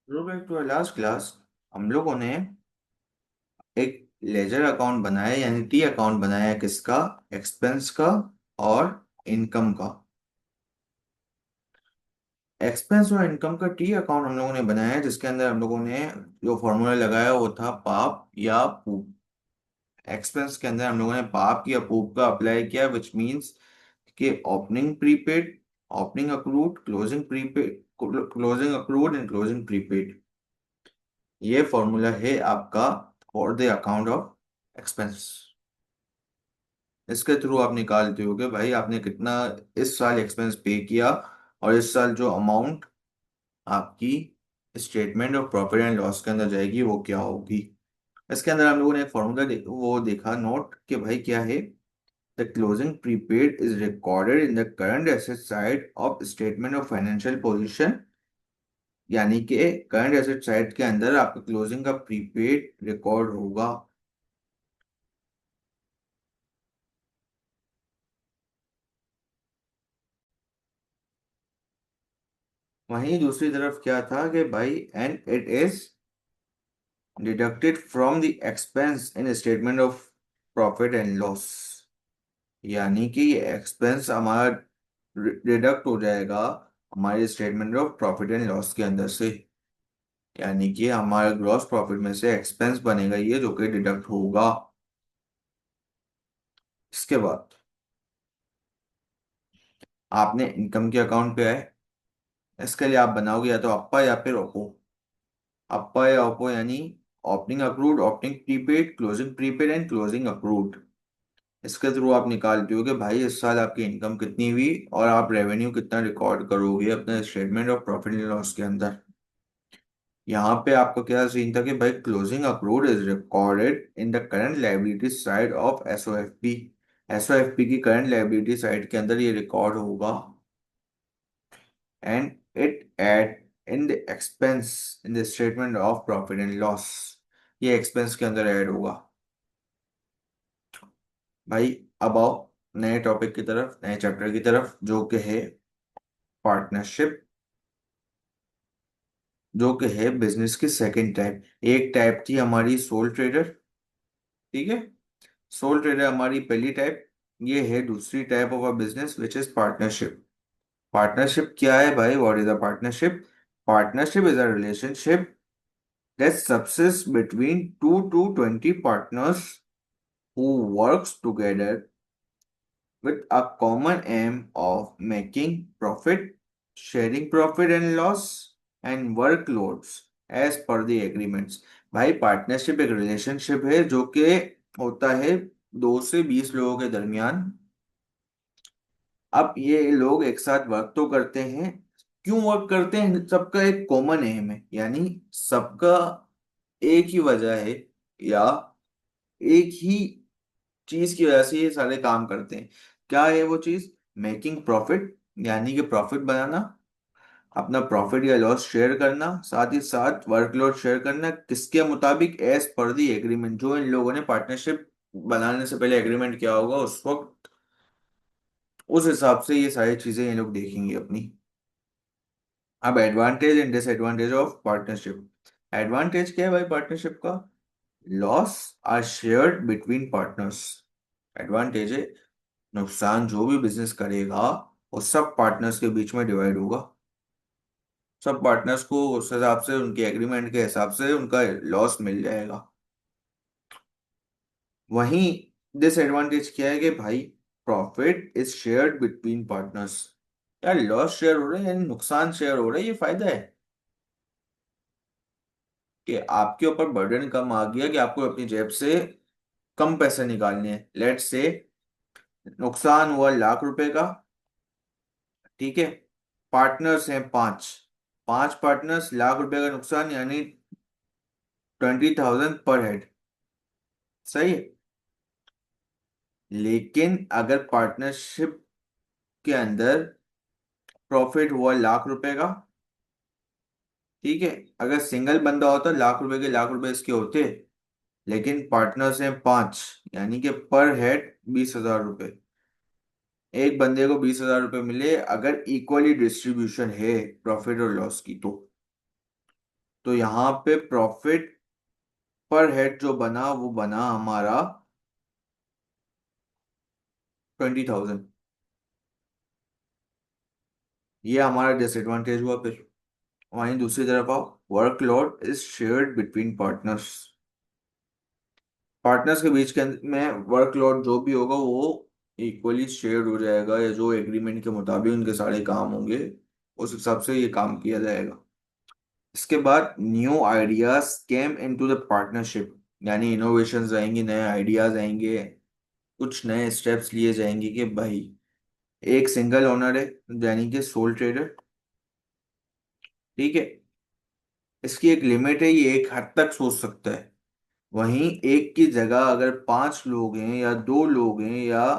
Go back to last class. हम लोगों ने एक लेजर अकाउंट बनाया यानी टी अकाउंट बनाया, किसका? एक्सपेंस का और इनकम का। एक्सपेंस और इनकम का टी अकाउंट हम लोगों ने बनाया, जिसके अंदर हम लोगों ने जो फॉर्मूला लगाया वो था पाप या पूप। एक्सपेंस के अंदर हम लोगों ने पाप या पूप का अप्लाई किया, विच मींस कि opening prepaid, opening accrued, closing prepaid, closing accrued and closing prepaid. ये फॉर्मूला है आपका for the account of expense. इसके थ्रू आप निकालते हो कि भाई आपने कितना इस साल एक्सपेंस पे किया, और इस साल जो अमाउंट आपकी statement of profit and loss के अंदर जाएगी वो क्या होगी। इसके अंदर हम लोगों ने एक फॉर्मूला वो देखा नोट कि भाई क्या है। The closing prepaid is recorded in the current asset side of statement of financial position, यानी कि करंट एसेट साइड के अंदर आपका क्लोजिंग का प्रीपेड रिकॉर्ड होगा। वहीं दूसरी तरफ क्या था कि भाई and it is deducted from the expense in statement of profit and loss, यानी कि ये एक्सपेंस हमारा डिडक्ट हो जाएगा हमारे statement of profit and loss के अंदर से, यानी कि हमारे ग्रॉस प्रॉफिट में से एक्सपेंस बनेगा ये जो कि डिडक्ट होगा। इसके बाद आपने इनकम के अकाउंट पे आए। इसके लिए आप बनाओगे या तो अप्पा या फिर ओपो। अप्पा या ओपो यानी opening accrued, opening prepaid, closing prepaid and closing accrued. इसके थ्रू आप निकालते हो कि भाई इस साल आपकी इनकम कितनी हुई और आप रेवेन्यू कितना रिकॉर्ड करोगे अपने statement of profit and loss के अंदर। यहाँ पे आपका क्या सीन था कि भाई closing accrued is recorded in the current liability side of SOFP. SOFP की करंट लायबिलिटी साइड के अंदर ये रिकॉर्ड होगा, and it add in the expense in the statement of profit and loss. ये एक्सपेंस के अंदर ऐड होगा। भाई अब आओ नए टॉपिक की तरफ, नए चैप्टर की तरफ, जो कि है पार्टनरशिप, जो कि है बिजनेस की सेकंड टाइप। एक टाइप थी हमारी सोल ट्रेडर, ठीक है। सोल ट्रेडर हमारी पहली टाइप। ये है दूसरी type of a business which is partnership. Partnership क्या है भाई? What is a partnership? Partnership is a relationship that subsists between 2 to 20 partners who works together with a common aim of making profit, sharing profit and loss, and workloads as per the agreements। भाई partnership एक relationship है जो कि होता है 2 से 20 लोगों के दरमियान। अब ये लोग एक साथ वर्क तो करते हैं। क्यों वर्क करते हैं? सबका एक कॉमन एम है, यानी सबका एक ही वजह है, या एक ही चीज की वजह से ये सारे काम करते हैं। क्या है वो चीज? मेकिंग प्रॉफिट, यानी कि प्रॉफिट बनाना, अपना प्रॉफिट या लॉस शेयर करना, साथ ही साथ वर्कलोड शेयर करना, किसके मुताबिक? As per the agreement. जो इन लोगों ने पार्टनरशिप बनाने से पहले एग्रीमेंट किया होगा उस वक्त, उस हिसाब से ये सारी चीजें ये लोग देखेंगे अपनी। अब advantage and disadvantage of partnership. Advantage क्या है भाई पार्टनरशिप का? Loss are shared between partners. Advantage है नुकसान जो भी बिजनेस करेगा वो सब पार्टनर्स के बीच में डिवाइड होगा। सब पार्टनर्स को उस हिसाब से उनके एग्रीमेंट के हिसाब से उनका लॉस मिल जाएगा। वहीं डिसएडवांटेज क्या है कि भाई profit is shared between partners. यार लॉस शेयर हो रहा है यानी नुकसान शेयर हो रहा है, ये फायदा है कि आपके ऊपर बर्डन कम आ गया कि आपको अपनी जेब से कम पैसे निकालने हैं। लेट्स से नुकसान हुआ लाख रुपए का, ठीक है। पार्टनर्स हैं 5, 5 पार्टनर्स, लाख रुपए का नुकसान यानी 20,000 पर हेड। सही है। लेकिन अगर पार्टनरशिप के अंदर प्रॉफिट हुआ लाख रुपए का, ठीक है। अगर सिंगल बंदा होता लाख रुपए के लाख रुपए इसके होते, लेकिन पार्टनर्स हैं 5, यानी कि पर हेड 20,000 रुपए। एक बंदे को 20,000 रुपए मिले अगर इक्वली डिस्ट्रीब्यूशन है प्रॉफिट और लॉस की तो। तो यहाँ पे प्रॉफिट पर हेड जो बना वो बना हमारा 20,000। ये हमारा डिसएडवांटेज हुआ फिर। वहीं दूसरी तरफ आओ, workload is shared between partners. Partners के बीच के में वर्कलोड जो भी होगा वो इक्वली शेयर्ड हो जाएगा, या जो एग्रीमेंट के मुताबिक उनके सारे काम होंगे उस हिसाब से ये काम किया जाएगा। इसके बाद new ideas came into the partnership, यानी इनोवेशंस आएंगे, नए आइडियाज आएंगे, कुछ नए स्टेप्स लिए जाएंगे कि भाई एक सिंगल ओनर है, यानी कि सोल ट्रेडर, ठीक है, इसकी एक लिमिट है, ये एक हद तक सोच सकता है। वहीं एक की जगह अगर पांच लोग हैं या दो लोग हैं या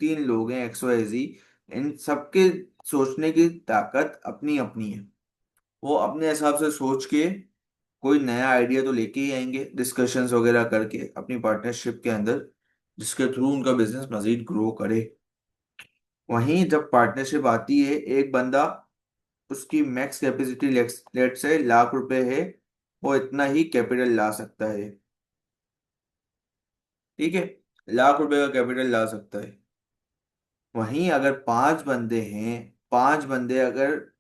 तीन लोग हैं, एक्स वाई जी, इन सबके सोचने की ताकत अपनी अपनी है। वो अपने हिसाब से सोच के कोई नया आइडिया तो लेके ही आएंगे, डिस्कशंस वगैरह करके अपनी पार्टनरशिप के अंदर, जिसके थ्रू उनका बिजनेस मजीद ग्रो करे। वहीं जब पार्टनरशिप आती है, एक बंदा, उसकी मैक्स कैपेसिटी लेट से लाख रुपए है, वो इतना ही कैपिटल ला सकता है, ठीक है, लाख रुपए का कैपिटल ला सकता है। वहीं अगर पांच बंदे हैं, पांच बंदे अगर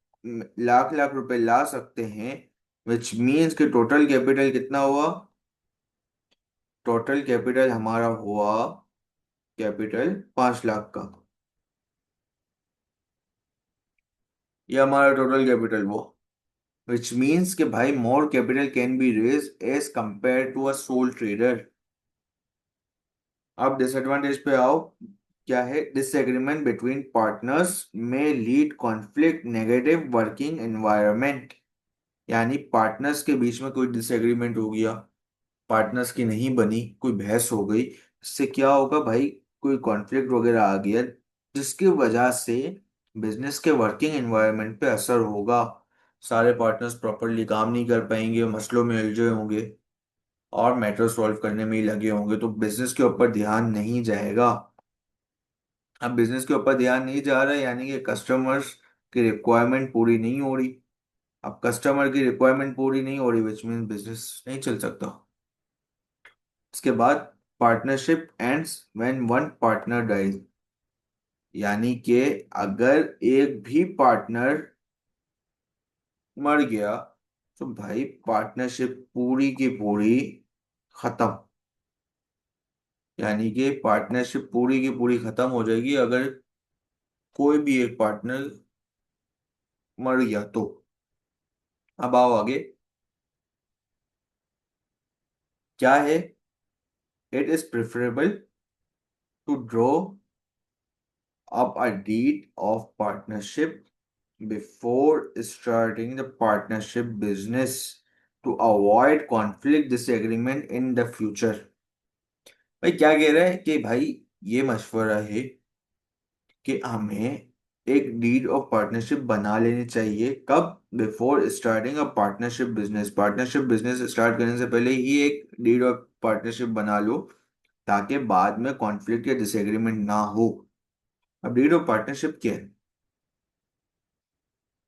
लाख लाख रुपए ला सकते हैं, विच मीन्स कि टोटल कैपिटल कितना हुआ, टोटल कैपिटल हमारा हुआ, कैपिटल 5 लाख का। ये हमारा टोटल कैपिटल हुआ, विच मीन्स कि भाई more capital can be raise as compare to a sole trader. अब डिसएडवांटेज पे आओ, क्या है, डिसएग्रीमेंट बिटवीन पार्टनर्स में lead conflict negative working environment. यानी पार्टनर्स के बीच में कोई डिसएग्रीमेंट हो गया, पार्टनर्स की नहीं बनी, कोई बहस हो गई, इससे क्या होगा भाई, कोई कॉन्फ्लिक्ट वगैरह आ गया, जिसकी वजह से बिजनेस के वर्किंग एनवायरनमेंट पे असर होगा। सारे पार्टनर्स प्रॉपरली काम नहीं कर पाएंगे, मसलों में उलझे होंगे और मैटर सॉल्व करने में ही लगे होंगे, तो बिजनेस के ऊपर ध्यान नहीं जाएगा। अब बिजनेस के ऊपर ध्यान नहीं जा रहा है, यानी कि कस्टमर्स की रिक्वायरमेंट पूरी नहीं हो रही। अब कस्टमर की रिक्वायरमेंट पूरी नहीं हो रही, विच मीन बिजनेस नहीं चल सकता। इसके बाद partnership ends when one partner dies, यानी कि अगर एक भी पार्टनर मर गया तो भाई पार्टनरशिप पूरी की पूरी खत्म। यानी कि पार्टनरशिप पूरी की पूरी खत्म हो जाएगी अगर कोई भी एक पार्टनर मर गया तो। अब आओ आगे, क्या है, it is preferable to draw up a deed of partnership before starting the partnership business to avoid conflict disagreement in the future। भाई क्या कह रहा है कि भाई ये मशवरा है कि हमें एक डीड ऑफ पार्टनरशिप बना लेनी चाहिए, कब, before starting a partnership business, partnership business start करने से पहले ही एक डीड ऑफ पार्टनरशिप बना लो, ताकि बाद में कॉन्फ्लिक्ट या डिसएग्रीमेंट ना हो। अब डीड ऑफ पार्टनरशिप क्या है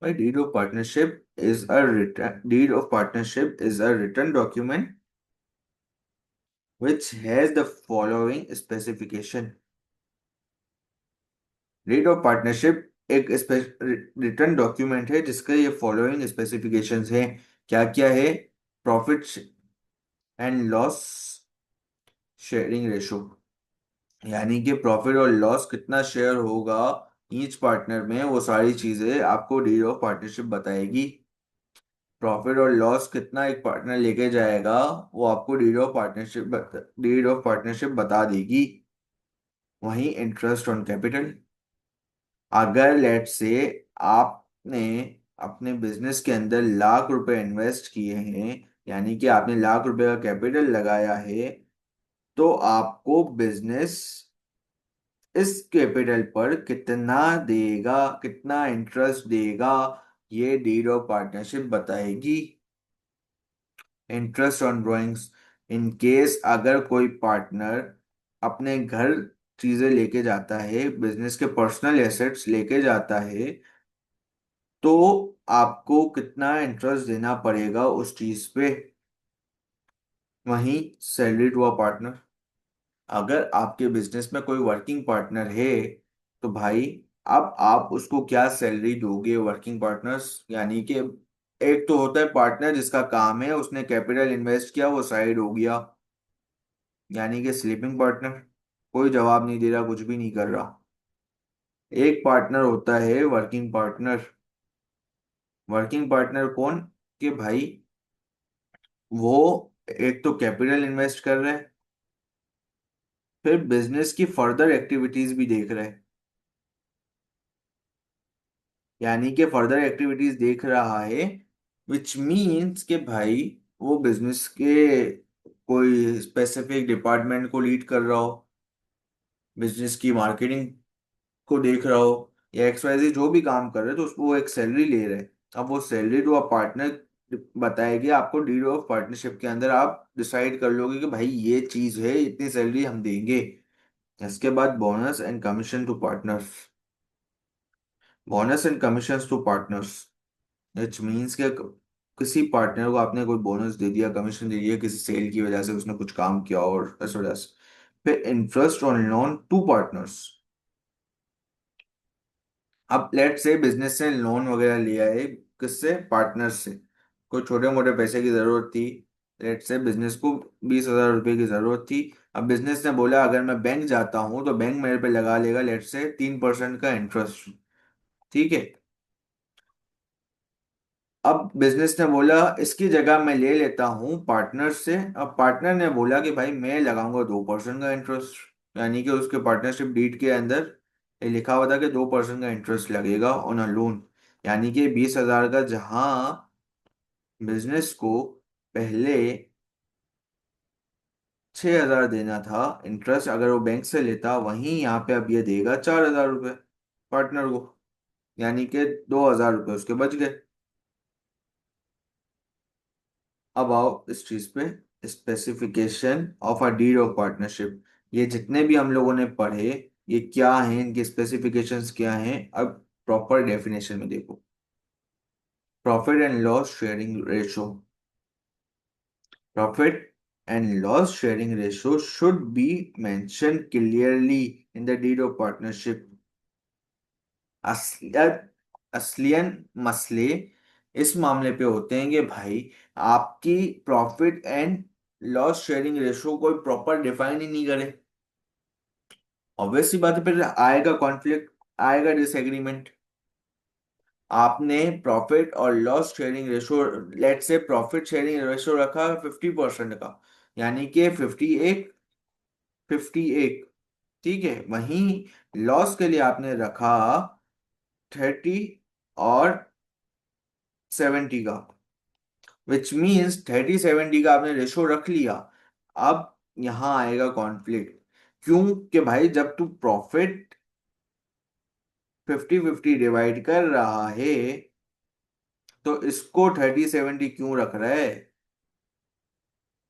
भाई? Deed of partnership is a written document which has the following specification। Deed of partnership एक रिटर्न डॉक्यूमेंट है जिसका ये फॉलोइंग स्पेसिफिकेशंस हैं। क्या क्या है? Profit and loss sharing ratio, यानी कि प्रॉफिट और लॉस कितना शेयर होगा ईच पार्टनर में, वो सारी चीजें आपको डीड ऑफ पार्टनरशिप बताएगी। प्रॉफिट और लॉस कितना एक पार्टनर लेके जाएगा वो आपको डीड ऑफ पार्टनरशिप बता देगी। वहीं इंटरेस्ट ऑन कैपिटल, अगर लेट से आपने अपने बिजनेस के अंदर लाख रुपए इन्वेस्ट किए हैं, यानी कि आपने लाख रुपए का कैपिटल लगाया है, तो आपको बिजनेस इस कैपिटल पर कितना देगा, कितना इंटरेस्ट देगा, ये डीड ऑफ पार्टनरशिप बताएगी। Interest on drawings, in case अगर कोई पार्टनर अपने घर चीजें लेके जाता है, बिजनेस के पर्सनल एसेट्स लेके जाता है, तो आपको कितना इंटरेस्ट देना पड़ेगा उस चीज पे, वहीं सैलरी टू अ पार्टनर। अगर आपके बिजनेस में कोई वर्किंग पार्टनर है तो भाई अब आप उसको क्या सैलरी दोगे वर्किंग पार्टनर्स, यानी कि एक तो होता है पार्टनर जिसका काम है उसने कैपिटल इन्वेस्ट किया वो साइड हो गया, यानी कि स्लीपिंग पार्टनर, कोई जवाब नहीं दे रहा, कुछ भी नहीं कर रहा। एक पार्टनर होता है वर्किंग पार्टनर। वर्किंग पार्टनर कौन? कि भाई वो एक तो कैपिटल इन्वेस्ट कर रहे हैं, फिर बिजनेस की फर्दर एक्टिविटीज भी देख रहे हैं, यानी कि फर्दर एक्टिविटीज देख रहा है, विच मीन्स कि भाई वो बिजनेस के कोई स्पेसिफिक डिपार्टमेंट को लीड कर रहा हो, बिजनेस की मार्केटिंग को देख रहा हो, या XYZ जो भी काम कर रहे हैं तो उसको वो एक सैलरी ले रहे हैं। अब वो सैलरी टू आप पार्टनर बताएगी आपको, डीड ऑफ पार्टनरशिप के अंदर आप डिसाइड कर लोगे कि भाई ये चीज है, इतनी सैलरी हम देंगे। इसके बाद bonus and commission to partners. Bonus and commission to partners it means कि किसी पार्टनर को आपने कोई बोनस दे दिया, कमीशन दे दिया किसी सेल की वजह से, उसने कुछ काम किया और इस वजह से। फिर interest on loan to partners. अब लेट से बिजनेस से लोन वगैरह लिया है, किससे? पार्टनर से। कोई छोटे मोटे पैसे की जरूरत थी, लेट से बिजनेस को 20,000 रुपए की जरूरत थी। अब बिजनेस ने बोला अगर मैं बैंक जाता हूं तो बैंक मेरे पे लगा लेगा लेट से 3% का इंटरेस्ट। ठीक है। अब बिजनेस ने बोला इसकी जगह मैं ले लेता हूँ पार्टनर से। अब पार्टनर ने बोला कि भाई मैं लगाऊंगा 2% का इंटरेस्ट, यानी कि उसके पार्टनरशिप डीड के अंदर ये लिखा हुआ था कि 2% का इंटरेस्ट लगेगा ऑन अ लोन, यानी कि 20,000 का जहां बिजनेस को पहले 6,000 देना था इंटरेस्ट अगर वो बैंक से लेता, वहीं यहाँ पे अब ये देगा 4,000 रुपये पार्टनर को, यानी कि 2,000 रुपये उसके बच गए। अब आओ इस चीज पे, specification of a deed of partnership. ये जितने भी हम लोगों ने पढ़े ये क्या हैं, इनके स्पेसिफिकेशंस क्या हैं, अब प्रॉपर डेफिनेशन में देखो। Profit and loss sharing ratio. Profit and loss sharing ratio should be mentioned clearly in the deed of partnership. असलियत असलियन मसले इस मामले पे होते हैं कि भाई आपकी profit and loss sharing ratio कोई प्रॉपर डिफाइन ही नहीं करे। ऑब्वियसली बात है, फिर आएगा कॉन्फ्लिक्ट, आएगा डिसएग्रीमेंट। आपने प्रॉफिट और लॉस शेयरिंग रेशो, लेट से प्रॉफिट शेयरिंग रेशो रखा 50% का, यानी कि 58, ठीक है। वहीं लॉस के लिए आपने रखा 30 और 70 का, विच मीन्स 30-70 का आपने रेशो रख लिया। अब यहां आएगा कॉन्फ्लिक्ट। क्यों? कि भाई जब तू प्रॉफिट 50-50 डिवाइड कर रहा है तो इसको 30-70 क्यों रख रहा है?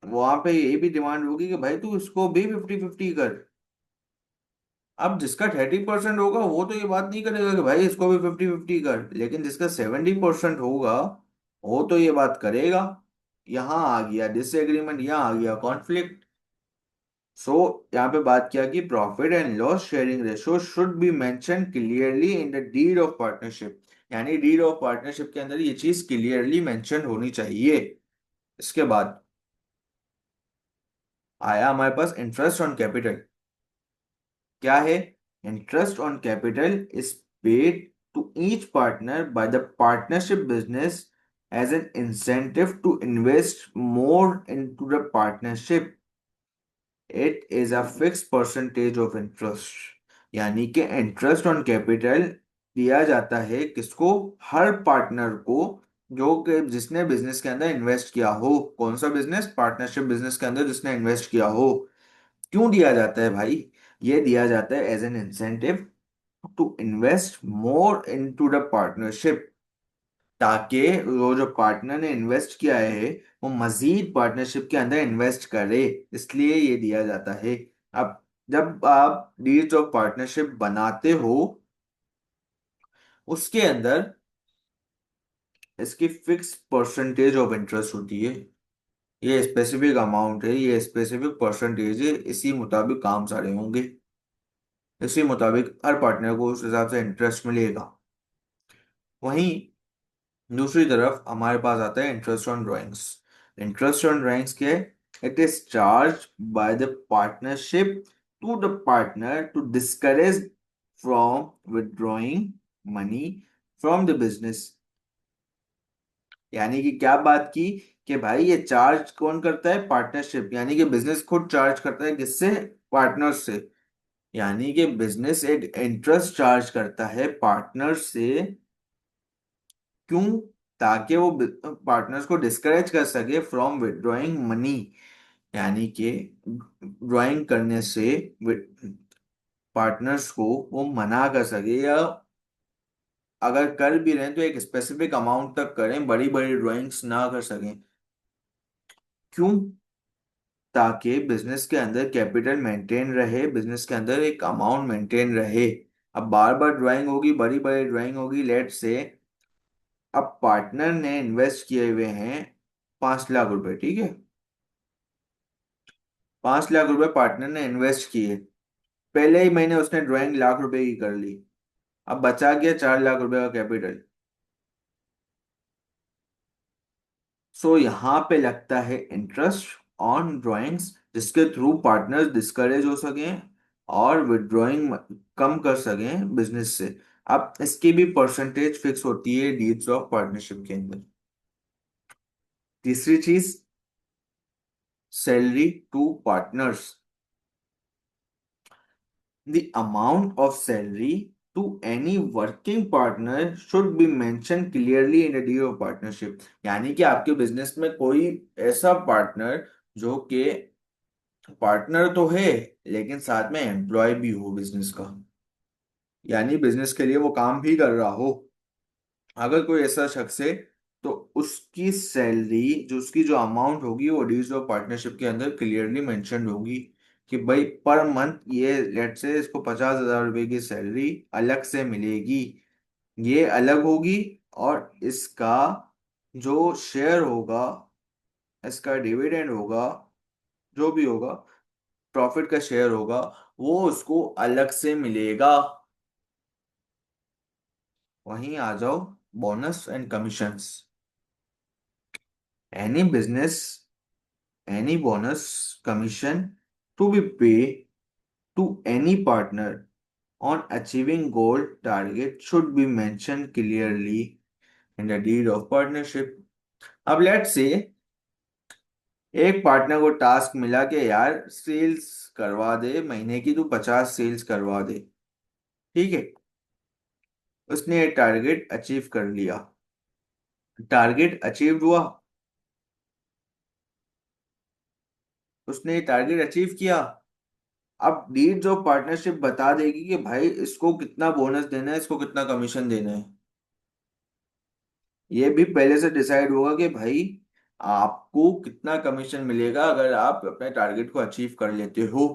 वहां पे ये भी डिमांड होगी कि भाई तू इसको भी 50-50 कर। अब जिसका 30% होगा वो तो ये बात नहीं करेगा कि भाई इसको भी 50-50 कर, लेकिन जिसका 70% होगा वो तो ये बात करेगा। यहां आ गया डिसएग्रीमेंट, यहां आ गया कॉन्फ्लिक्ट। सो यहाँ पे बात किया कि profit and loss sharing ratio should be mention clearly in the deed of partnership, यानी डीड ऑफ पार्टनरशिप के अंदर ये चीज क्लियरली मेंशन होनी चाहिए। इसके बाद आया हमारे पास इंटरेस्ट ऑन कैपिटल। क्या है? Interest on capital is paid to each partner by the partnership business as an incentive to invest more into the partnership. It is a fix percentage of interest, यानी कि interest on capital दिया जाता है किसको? हर partner को जो कि जिसने बिजनेस के अंदर इन्वेस्ट किया हो। कौन सा बिजनेस? पार्टनरशिप बिजनेस के अंदर जिसने इन्वेस्ट किया हो। क्यों दिया जाता है भाई? ये दिया जाता है as an incentive to invest more into the partnership, ताकि वो जो पार्टनर ने इन्वेस्ट किया है वो मजीद पार्टनरशिप के अंदर इन्वेस्ट करे, इसलिए ये दिया जाता है। अब जब आप डीड्स ऑफ पार्टनरशिप बनाते हो उसके अंदर इसकी फिक्स परसेंटेज ऑफ इंटरेस्ट होती है। ये स्पेसिफिक अमाउंट है, ये स्पेसिफिक परसेंटेज है, इसी मुताबिक काम सारे होंगे, इसी मुताबिक हर पार्टनर को उस हिसाब से इंटरेस्ट मिलेगा। वहीं दूसरी तरफ हमारे पास आता है interest on drawings. Interest on drawings क्या है? It is charge by the partnership to the partner to discourage from withdrawing money from the business. यानी कि क्या बात की कि भाई ये चार्ज कौन करता है? पार्टनरशिप, यानी कि बिजनेस खुद चार्ज करता है, किससे? पार्टनर से। यानी कि बिजनेस एक इंटरेस्ट चार्ज करता है पार्टनर से। क्यों? ताकि वो पार्टनर्स को डिस्करेज कर सके फ्रॉम विड्रॉइंग मनी, यानी कि ड्राइंग करने से पार्टनर्स को वो मना कर सके, या अगर कर भी रहे हैं तो एक स्पेसिफिक अमाउंट तक करें, बड़ी बड़ी ड्राइंग्स ना कर सकें। क्यों? ताकि बिजनेस के अंदर कैपिटल मेंटेन रहे, बिजनेस के अंदर एक अमाउंट मेंटेन रहे। अब बार बार ड्राइंग होगी, बड़ी बड़ी ड्राइंग होगी, लेट से अब पार्टनर ने इन्वेस्ट किए हुए हैं 5 लाख रुपए, ठीक है? 5 लाख रुपए पार्टनर ने इन्वेस्ट किए, पहले ही महीने उसने ड्राइंग लाख रुपए की कर ली, अब बचा गया 4 लाख रुपए का कैपिटल। सो यहाँ पे लगता है इंटरेस्ट ऑन ड्राइंग्स, जिसके थ्रू पार्टनर्स डिस्करेज हो सकें और विड्रॉइंग कम कर सकें बिजनेस से। अब इसकी भी परसेंटेज फिक्स होती है डीड्स ऑफ पार्टनरशिप के अंदर। तीसरी चीज, salary to partners. The amount of salary to any working partner should be mentioned clearly in the deed of partnership। यानी कि आपके बिजनेस में कोई ऐसा पार्टनर जो कि पार्टनर तो है लेकिन साथ में एम्प्लॉय भी हो बिजनेस का, यानी बिजनेस के लिए वो काम भी कर रहा हो, अगर कोई ऐसा शख्स है तो उसकी सैलरी, जो उसकी जो अमाउंट होगी, वो डीड्स ऑफ पार्टनरशिप के अंदर क्लियरली मेंशन्ड होगी कि भाई पर मंथ ये लेट से इसको 50,000 रुपए की सैलरी अलग से मिलेगी, ये अलग होगी। और इसका जो शेयर होगा, इसका डिविडेंड होगा, जो भी होगा, प्रॉफिट का शेयर होगा, वो उसको अलग से मिलेगा। वहीं आ जाओ bonus and commissions. Any business, any bonus, commission to be paid to any partner on achieving goal target should be mentioned clearly in the deed of partnership। अब लेट्स से एक पार्टनर को टास्क मिला कि यार sales करवा दे, महीने की तू 50 सेल्स करवा दे, ठीक है? उसने ये टारगेट अचीव कर लिया, टारगेट अचीव हुआ, उसने ये टारगेट अचीव किया। अब डीड्स ऑफ पार्टनरशिप बता देगी कि भाई इसको कितना बोनस देना है, इसको कितना कमीशन देना है। ये भी पहले से डिसाइड होगा कि भाई आपको कितना कमीशन मिलेगा अगर आप अपने टारगेट को अचीव कर लेते हो।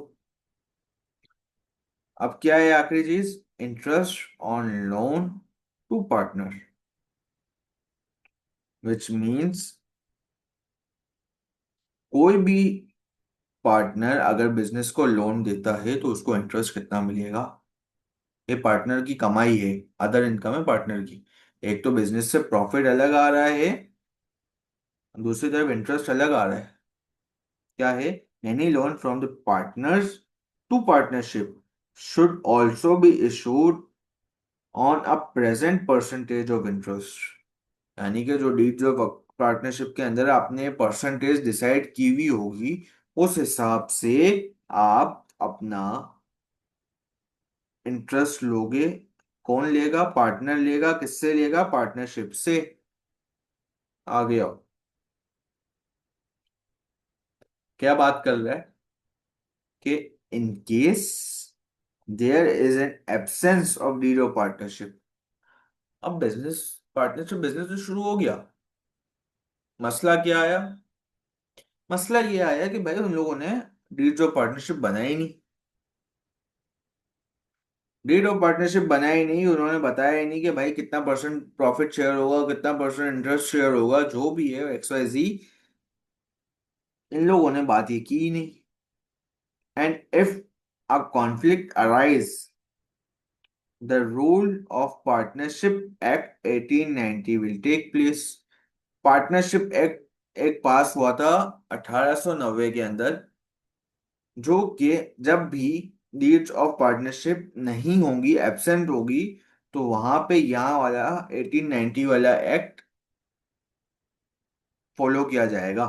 अब क्या है आखिरी चीज? Interest on loan to partner, which means कोई भी पार्टनर अगर बिजनेस को लोन देता है तो उसको इंटरेस्ट कितना मिलेगा? ये पार्टनर की कमाई है, अदर इनकम है पार्टनर की। एक तो बिजनेस से प्रॉफिट अलग आ रहा है, दूसरी तरफ इंटरेस्ट अलग आ रहा है। क्या है? Any loan from the partners to partnership should also be issued on a present percentage of interest। यानी कि जो डीड्स ऑफ पार्टनरशिप के अंदर आपने परसेंटेज डिसाइड की हुई होगी, उस हिसाब से आप अपना इंटरेस्ट लोगे। कौन लेगा? पार्टनर लेगा। किससे लेगा? पार्टनरशिप से। आ गया? क्या बात कर रहा है कि in case there is an absence of deed of partnership. अब बिजनेस पार्टनरशिप बिजनेस तो शुरू हो गया, मसला क्या आया? मसला ये आया कि भाई उन लोगों ने डीड्स ऑफ पार्टनरशिप बनाई नहीं। डीड ऑफ पार्टनरशिप बना ही नहीं, उन्होंने बताया ही नहीं कि भाई कितना परसेंट प्रॉफिट शेयर होगा, कितना परसेंट इंटरेस्ट शेयर होगा, जो भी है एक्स वाई जी। इन लोगों ने बात ये की ही नहीं। And if a conflict arise, the rule of partnership act 1890 will take place. Partnership act एक पास हुआ था 1890 के अंदर, जो कि जब भी डीड्स ऑफ पार्टनरशिप नहीं होंगी, एब्सेंट होगी, तो वहां पे यहाँ वाला 1890 वाला एक्ट फॉलो किया जाएगा,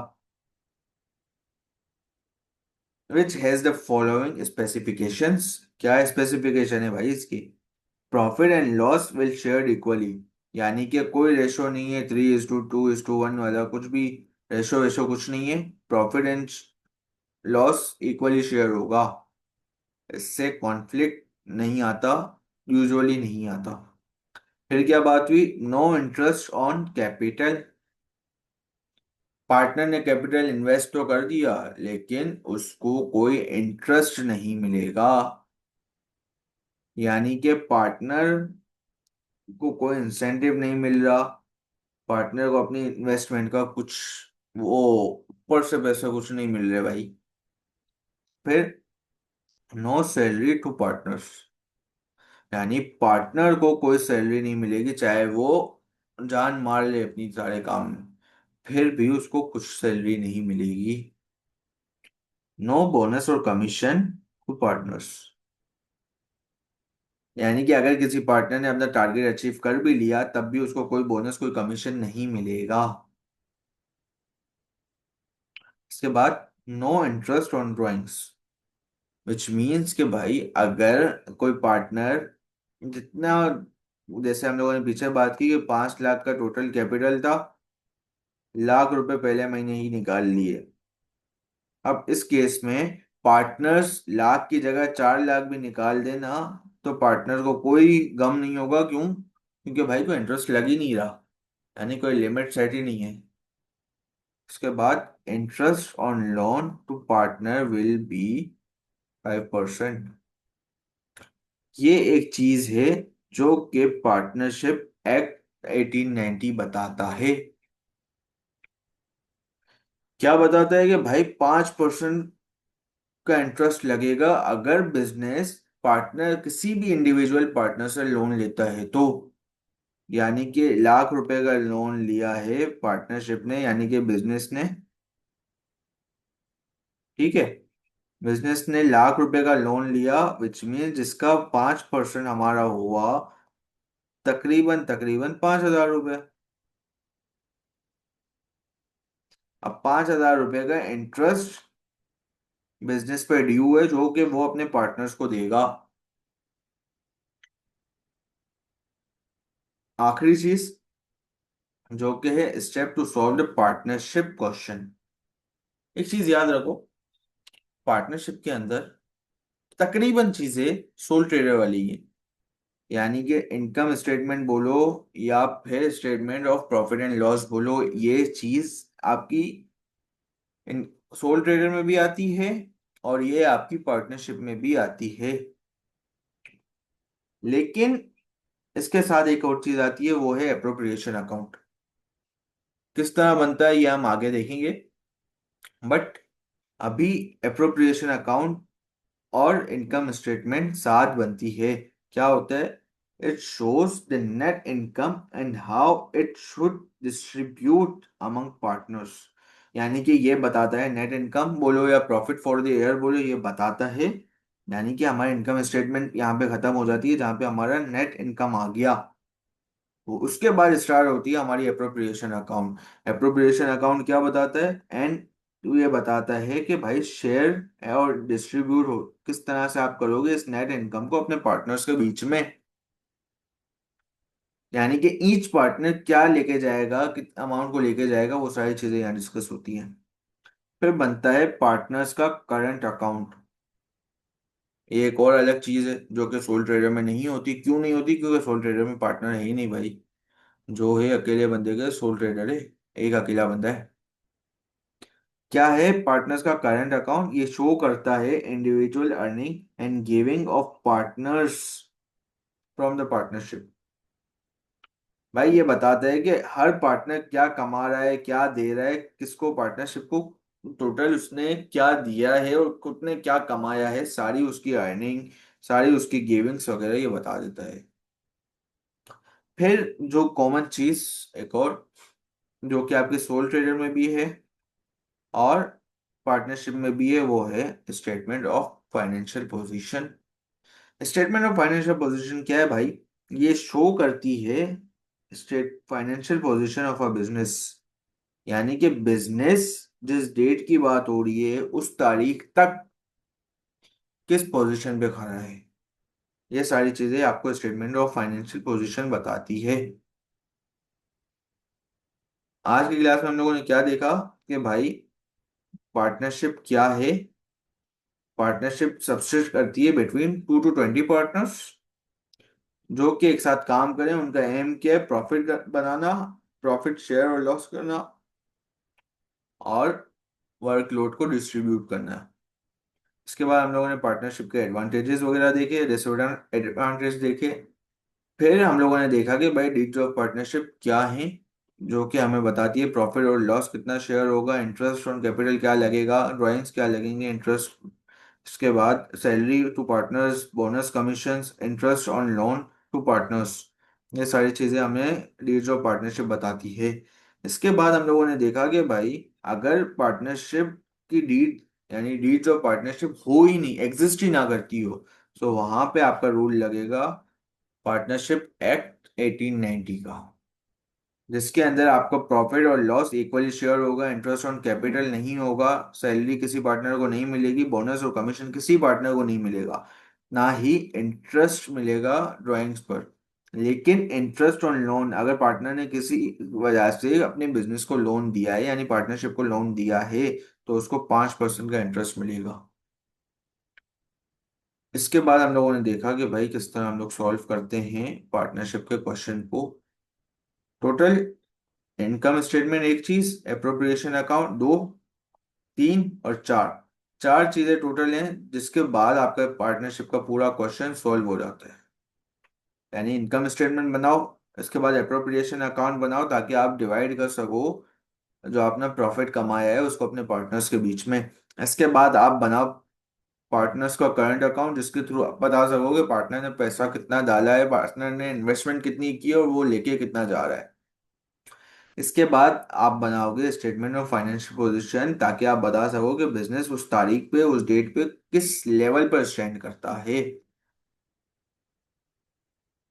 which has the following specifications. क्या स्पेसिफिकेशन है भाई इसकी? Profit and loss will shared equally, यानी कि कोई रेशो नहीं है 3:2:1 वाला, कुछ भी रेशो वेशो कुछ नहीं है। Profit and loss equally share होगा, इससे कॉन्फ्लिक्ट नहीं आता, यूजुअली नहीं आता। फिर क्या बात हुई? No interest on capital. Partner ने कैपिटल इन्वेस्ट तो कर दिया, लेकिन उसको कोई इंटरेस्ट नहीं मिलेगा, यानी कि पार्टनर को कोई इंसेंटिव नहीं मिल रहा, पार्टनर को अपनी इन्वेस्टमेंट का कुछ वो ऊपर से पैसा कुछ नहीं मिल रहा भाई। फिर नो सैलरी टू पार्टनर्स, यानी पार्टनर को कोई सैलरी नहीं मिलेगी, चाहे वो जान मार ले अपनी सारे काम में, फिर भी उसको कुछ सैलरी नहीं मिलेगी। नो बोनस और कमीशन टू पार्टनर्स, यानी कि अगर किसी पार्टनर ने अपना टारगेट अचीव कर भी लिया, तब भी उसको कोई बोनस कोई कमीशन नहीं मिलेगा। इसके बाद no interest on drawings, which means कि भाई अगर कोई पार्टनर जितना, जैसे हम लोगों ने पीछे बात की कि 5 लाख का टोटल कैपिटल था, लाख रुपए पहले महीने ही निकाल लिए। अब इस केस में पार्टनर्स लाख की जगह 4 लाख भी निकाल देना, तो पार्टनर को कोई गम नहीं होगा। क्यों? क्योंकि भाई कोई इंटरेस्ट लग ही नहीं रहा, यानी कोई लिमिट सेट ही नहीं है। उसके बाद interest on loan to partner will be 5%। ये एक चीज है जो कि पार्टनरशिप एक्ट 1890 बताता है। क्या बताता है? कि भाई 5% का इंटरेस्ट लगेगा अगर बिजनेस पार्टनर किसी भी इंडिविजुअल पार्टनर से लोन लेता है तो। यानी कि लाख रुपए का लोन लिया है पार्टनरशिप ने, यानी कि बिजनेस ने, ठीक है, बिजनेस ने लाख रुपए का लोन लिया, विच मीन जिसका 5% हमारा हुआ तकरीबन तकरीबन 5,000 रुपये। अब 5,000 रुपये का इंटरेस्ट बिजनेस पे ड्यू है, जो कि वो अपने पार्टनर्स को देगा। आखिरी चीज जो कि है step to solve the partnership question. एक चीज याद रखो, पार्टनरशिप के अंदर तकरीबन चीजें सोल ट्रेडर वाली है, यानी कि इनकम स्टेटमेंट बोलो या फिर statement of profit and loss बोलो, ये चीज आपकी इन सोल ट्रेडर में भी आती है और ये आपकी पार्टनरशिप में भी आती है। लेकिन इसके साथ एक और चीज आती है, वो है एप्रोप्रिएशन अकाउंट। किस तरह बनता है ये हम आगे देखेंगे, बट अभी एप्रोप्रिएशन अकाउंट और इनकम स्टेटमेंट साथ बनती है। क्या होता है? It shows the net income and how it should distribute among partners, यानी कि ये बताता है, नेट इनकम बोलो या प्रॉफिट फॉर द ईयर बोलो, ये बताता है। यानी कि हमारी इनकम स्टेटमेंट यहाँ पे खत्म हो जाती है जहाँ पे हमारा नेट इनकम आ गया, तो उसके बाद स्टार्ट होती है हमारी अप्रोप्रिएशन अकाउंट। अप्रोप्रिएशन अकाउंट क्या बताता है? एंड तो ये बताता है कि भाई शेयर और डिस्ट्रीब्यूट हो किस तरह से आप करोगे इस नेट इनकम को अपने पार्टनर्स के बीच में, यानी कि ईच पार्टनर क्या लेके जाएगा, किस अमाउंट को लेके जाएगा, वो सारी चीजें यहाँ डिस्कस होती हैं। फिर बनता है पार्टनर्स का करंट अकाउंट। ये एक और अलग चीज है जो कि सोल ट्रेडर में नहीं होती। क्यों नहीं होती? क्योंकि सोल ट्रेडर में पार्टनर है ही नहीं भाई, जो है अकेले बंदे के सोल ट्रेडर है, एक अकेला बंदा है। क्या है पार्टनर्स का करंट अकाउंट? ये शो करता है individual earning and giving of partners from the partnership. भाई ये बताता है कि हर पार्टनर क्या कमा रहा है, क्या दे रहा है, किसको, पार्टनरशिप को टोटल उसने क्या दिया है और खुद ने क्या कमाया है, सारी उसकी अर्निंग, सारी उसकी गिविंग्स वगैरह ये बता देता है। फिर जो कॉमन चीज एक और, जो कि आपके सोल ट्रेडर में भी है और पार्टनरशिप में भी है, वो है statement of financial position. Statement of financial position क्या है भाई? ये शो करती है state financial position of a business, यानी कि बिजनेस जिस डेट की बात हो रही है उस तारीख तक किस पोजीशन पे खड़ा है। ये सारी चीजें आपको स्टेटमेंट ऑफ फाइनेंशियल पोजीशन बताती है। आज की क्लास में हम लोगों ने क्या देखा कि भाई पार्टनरशिप क्या है। पार्टनरशिप सबसिस्ट करती है बिटवीन 2 to 20 पार्टनर्स जो कि एक साथ काम करें। उनका एम क्या है? प्रॉफिट बनाना, प्रॉफिट शेयर और लॉस करना, और वर्कलोड को डिस्ट्रीब्यूट करना। इसके बाद हम लोगों ने पार्टनरशिप के एडवांटेजेस वगैरह देखे, डिसएडवांटेज देखे। फिर हम लोगों ने देखा कि भाई डिग्री ऑफ पार्टनरशिप क्या है, जो कि हमें बताती है प्रॉफिट और लॉस कितना शेयर होगा, इंटरेस्ट ऑन कैपिटल क्या लगेगा, ड्राइंग्स क्या लगेंगे, इंटरेस्ट। इसके बाद salary to partners, bonus, commissions, interest on loan to partners. ये सारी चीजें हमें डिग्री ऑफ पार्टनरशिप बताती है। इसके बाद हम लोगों ने देखा कि भाई अगर पार्टनरशिप की डीड, यानी डीड्स ऑफ पार्टनरशिप हो ही नहीं, एग्जिस्ट ही ना करती हो, तो वहां पे आपका रूल लगेगा पार्टनरशिप एक्ट 1890 का, जिसके अंदर आपका प्रॉफिट और लॉस इक्वली शेयर होगा, इंटरेस्ट ऑन कैपिटल नहीं होगा, सैलरी किसी पार्टनर को नहीं मिलेगी, बोनस और कमीशन किसी पार्टनर को नहीं मिलेगा, ना ही इंटरेस्ट मिलेगा ड्राइंग्स पर। लेकिन इंटरेस्ट ऑन लोन, अगर पार्टनर ने किसी वजह से अपने बिजनेस को लोन दिया है, यानी पार्टनरशिप को लोन दिया है, तो उसको 5% का इंटरेस्ट मिलेगा। इसके बाद हम लोगों ने देखा कि भाई किस तरह हम लोग सॉल्व करते हैं पार्टनरशिप के क्वेश्चन को। टोटल इनकम स्टेटमेंट एक चीज, अप्रोप्रिएशन अकाउंट दो, तीन और चार, चार चीजें टोटल हैं, जिसके बाद आपका पार्टनरशिप का पूरा क्वेश्चन सॉल्व हो जाता है। यानी इनकम स्टेटमेंट बनाओ, इसके बाद अप्रोप्रिएशन अकाउंट बनाओ ताकि आप डिवाइड कर सको जो आपने प्रॉफिट कमाया है उसको अपने पार्टनर्स के बीच में। इसके बाद आप बनाओ पार्टनर्स का करंट अकाउंट, जिसके थ्रू आप बता सकोगे पार्टनर ने पैसा कितना डाला है, पार्टनर ने इन्वेस्टमेंट कितनी की है और वो लेके कितना जा रहा है। इसके बाद आप बनाओगे स्टेटमेंट ऑफ फाइनेंशियल पोजीशन ताकि आप बता सको कि बिजनेस उस तारीख पे, उस डेट पे किस लेवल पर स्टैंड करता है।